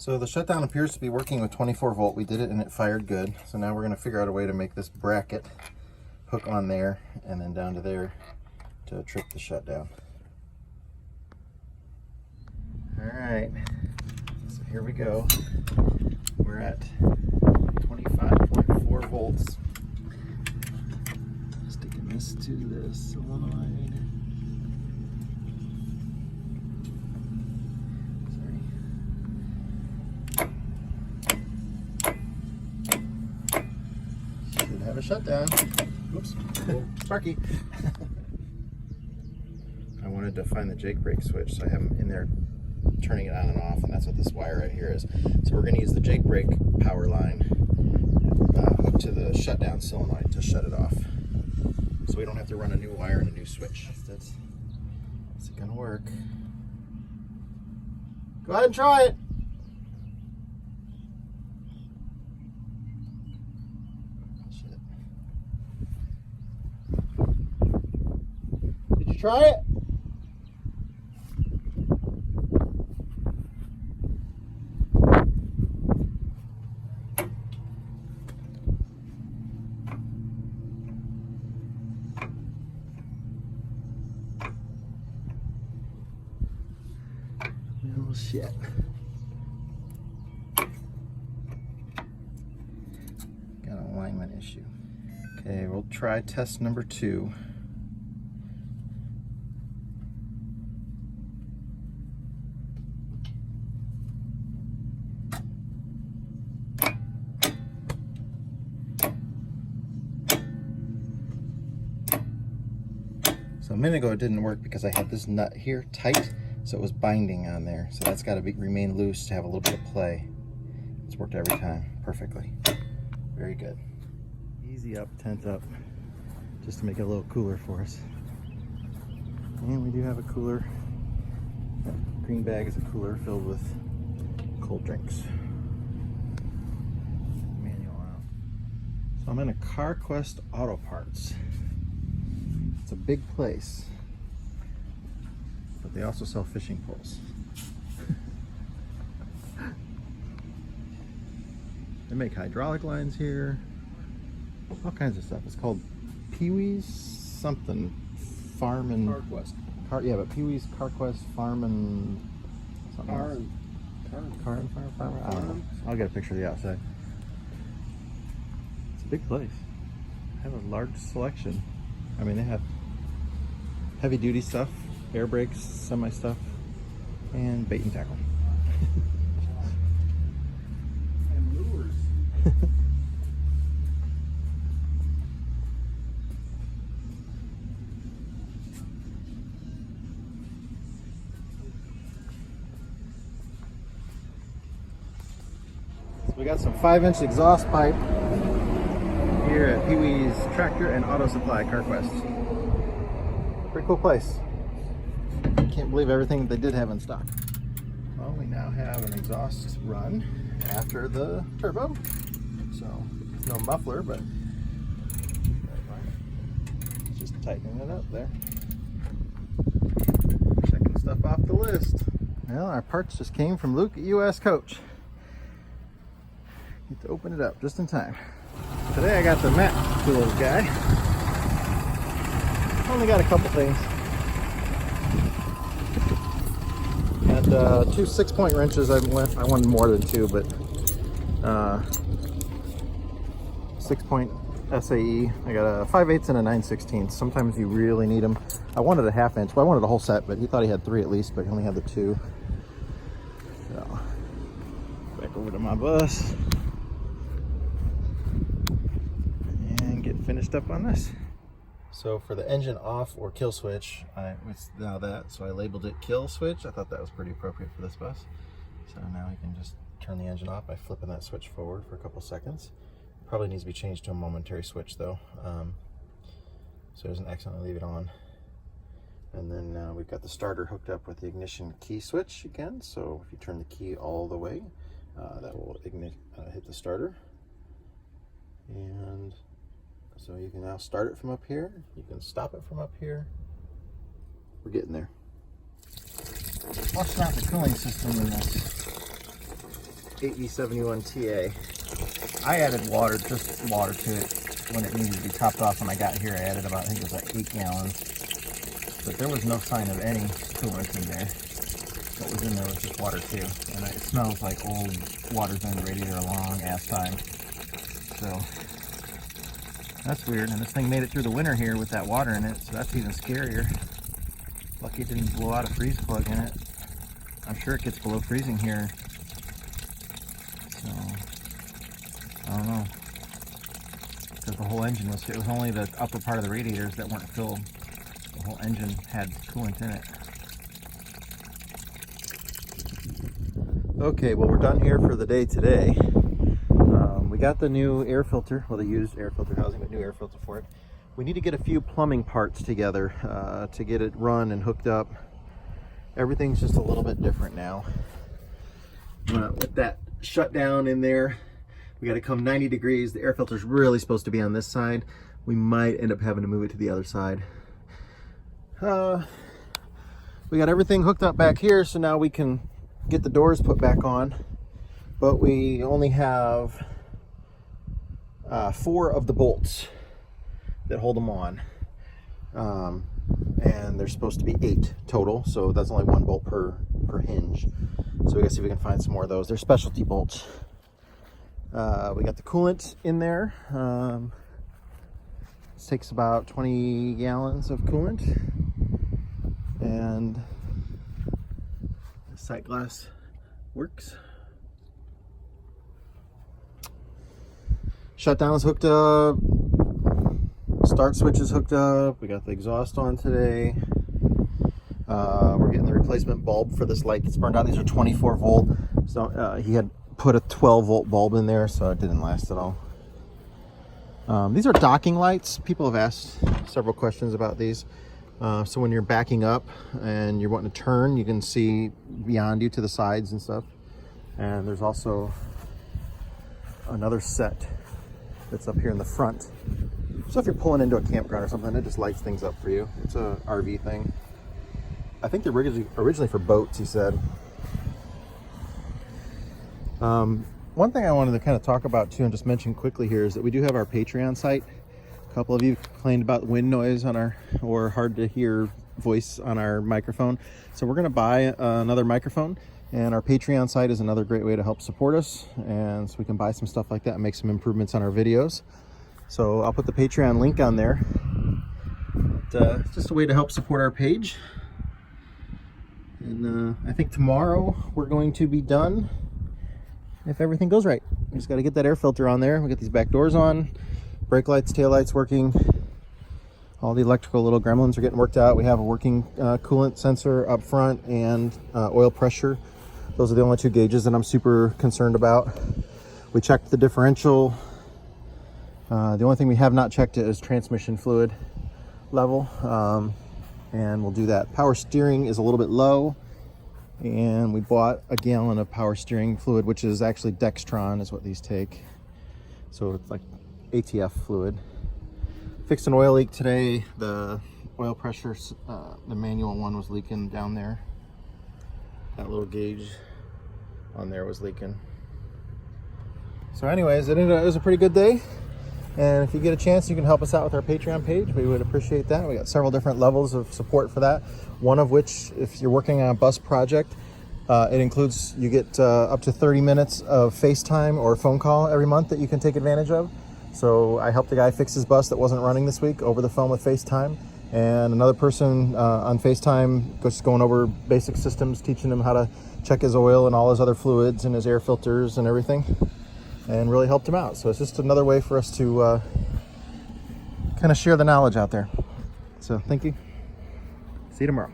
So the shutdown appears to be working with 24 volt. We did it and it fired good. So now we're going to figure out a way to make this bracket hook on there and then down to there to trip the shutdown. All right, so here we go. We're at 25.4 volts. Sticking this to the solenoid. Have a shutdown. Oops, sparky. I wanted to find the Jake brake switch, so I have them in there turning it on and off, and that's what this wire right here is. So we're going to use the Jake brake power line hooked to the shutdown solenoid to shut it off, so we don't have to run a new wire and a new switch. That's it going to work? Go ahead and try it. Try it. Oh shit. Got an alignment issue. Okay, we'll try test number 2. So a minute ago it didn't work because I had this nut here tight, so it was binding on there. So that's got to remain loose to have a little bit of play. It's worked every time perfectly. Very good. Easy up, tent up, just to make it a little cooler for us. And we do have a cooler. That green bag is a cooler filled with cold drinks. Manual out. So I'm in a CarQuest Auto Parts. It's a big place, but they also sell fishing poles. They make hydraulic lines here, all kinds of stuff. It's called Pee-wee's something farm and CarQuest. Yeah, but Pee-wee's CarQuest farm and something else. Car and farm. I don't know. I'll get a picture of the outside. It's a big place. They have a large selection. I mean, they have heavy duty stuff, air brakes, semi stuff, and bait and tackle. And lures. So we got some 5-inch exhaust pipe here at Pee-wee's Tractor and Auto Supply CarQuest. Pretty cool place. Can't believe everything they did have in stock. Well, we now have an exhaust run after the turbo. So, no muffler, but just tightening it up there. Checking stuff off the list. Well, our parts just came from Luke at US Coach. Get to open it up just in time. Today I got the Matt Tools guy. Only got a couple things. And 2 6-point wrenches. I wanted more than 2, but 6-point SAE. I got a 5/8 and a 9/16. Sometimes you really need them. I wanted a 1/2 inch. Well, I wanted a whole set, but he thought he had 3 at least, but he only had the 2. So back over to my bus and get finished up on this. So for the engine off or kill switch, it's now that, so I labeled it kill switch. I thought that was pretty appropriate for this bus. So now I can just turn the engine off by flipping that switch forward for a couple seconds. Probably needs to be changed to a momentary switch though, so it doesn't accidentally leave it on. And then we've got the starter hooked up with the ignition key switch again. So if you turn the key all the way, that will ignite, hit the starter. And so you can now start it from up here. You can stop it from up here. We're getting there. Watch out the cooling system in this. 8E71TA. I added water, just water to it when it needed to be topped off. When I got here, I added about, I think it was like 8 gallons. But there was no sign of any coolant in there. What was in there was just water too. And it smells like old water's been in the radiator a long ass time. So that's weird. And this thing made it through the winter here with that water in it, so that's even scarier. Lucky it didn't blow out a freeze plug in it. I'm sure it gets below freezing here. So I don't know. Because the whole engine was, it was only the upper part of the radiators that weren't filled. The whole engine had coolant in it. Okay, well, we're done here for the day today. We got the new air filter, well, the used air filter housing, but new air filter for it. We need to get a few plumbing parts together to get it run and hooked up. Everything's just a little bit different now. With that shutdown in there, we got to come 90 degrees. The air filter's really supposed to be on this side. We might end up having to move it to the other side. We got everything hooked up back here, so now we can get the doors put back on. But we only have 4 of the bolts that hold them on. And there's supposed to be 8 total, so that's only 1 bolt per hinge. So we gotta see if we can find some more of those. They're specialty bolts. We got the coolant in there. This takes about 20 gallons of coolant. And the sight glass works. Shutdown is hooked up. Start switch is hooked up. We got the exhaust on today. We're getting the replacement bulb for this light that's burned out. These are 24 volt. So he had put a 12 volt bulb in there, so it didn't last at all. These are docking lights. People have asked several questions about these. So when you're backing up and you're wanting to turn, you can see beyond you to the sides and stuff. And there's also another set that's up here in the front. So if you're pulling into a campground or something, it just lights things up for you. It's a RV thing. I think they're originally for boats, he said. One thing I wanted to kind of talk about too and just mention quickly here is that we do have our Patreon site. A couple of you complained about wind noise on our, or hard to hear voice on our microphone. So we're going to buy another microphone, and our Patreon site is another great way to help support us. And so we can buy some stuff like that and make some improvements on our videos. So I'll put the Patreon link on there. It's just a way to help support our page. And I think tomorrow we're going to be done if everything goes right. We just got to get that air filter on there. We got these back doors on, brake lights, tail lights working. All the electrical little gremlins are getting worked out. We have a working coolant sensor up front and oil pressure. Those are the only 2 gauges that I'm super concerned about. We checked the differential. The only thing we have not checked is transmission fluid level, and we'll do that. Power steering is a little bit low, and we bought a gallon of power steering fluid, which is actually Dextron is what these take. So it's like ATF fluid. Fixed an oil leak today. The oil pressure, the manual one was leaking down there. That little gauge on there was leaking. So anyways, it was a pretty good day. And if you get a chance, you can help us out with our Patreon page. We would appreciate that. We got several different levels of support for that. One of which, if you're working on a bus project, it includes, you get up to 30 minutes of FaceTime or phone call every month that you can take advantage of. So I helped a guy fix his bus that wasn't running this week over the phone with FaceTime. And another person on FaceTime just going over basic systems, teaching him how to check his oil and all his other fluids and his air filters and everything. And really helped him out. So it's just another way for us to kind of share the knowledge out there. So thank you. See you tomorrow.